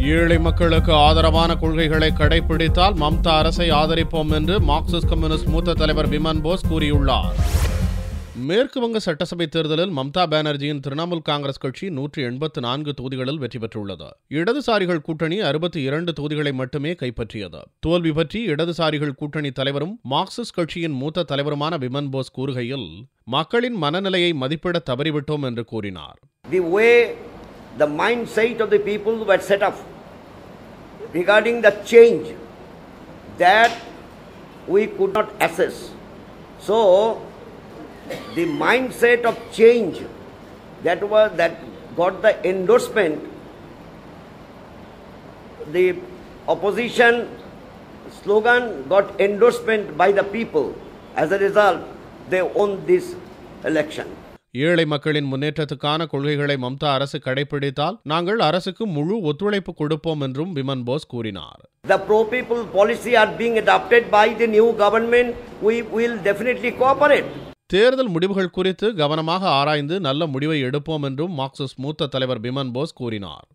ஏழை மக்களுக்கு ஆதரவான கொள்கைகளை கடைபிடித்தால் மம்தா அரசை ஆதரிப்போம் என்று மார்க்சிஸ்ட் கம்யூனிஸ்ட் மூத்த தலைவர் விமன் போஸ் கூறியுள்ளார். மேற்கு வங்க சட்டசபை தேர்தலில் மம்தா பானர்ஜியின் திரிணாமுல் காங்கிரஸ் கட்சி 184 தொகுதிகளில் வெற்றி பெற்றுள்ளது. இடதுசாரிகள் கூட்டணி 62 தொகுதிகளை மட்டுமே கைப்பற்றியது. தோல்வி பற்றி இடதுசாரிகள் கூட்டணி தலைவரும் மார்க்சிஸ்ட் கட்சியின் மூத்த தலைவருமான விமன் போஸ் கூறுகையில், மக்களின் மனநிலையை மதிப்பிட தவறிவிட்டோம் என்று கூறினார். The way the mindset of the people were set up regarding the change that we could not assess. So the mindset of change that got the endorsement, the opposition slogan got endorsement by the people. As a result, they won this election. ஏழை மக்களின் முன்னேற்றத்துக்கான கொள்கைகளை மம்தா அரசு கடைபிடித்தால் நாங்கள் அரசுக்கு முழு ஒத்துழைப்பு கொடுப்போம் என்றும் விமன் போஸ் கூறினார். The pro-people policy are being adopted by the new government. We will definitely cooperate. தேர்தல் முடிவுகள் குறித்து கவனமாக ஆராய்ந்து நல்ல முடிவை எடுப்போம் என்றும் மார்க்சிஸ்ட் மூத்த தலைவர் விமன் போஸ் கூறினார்.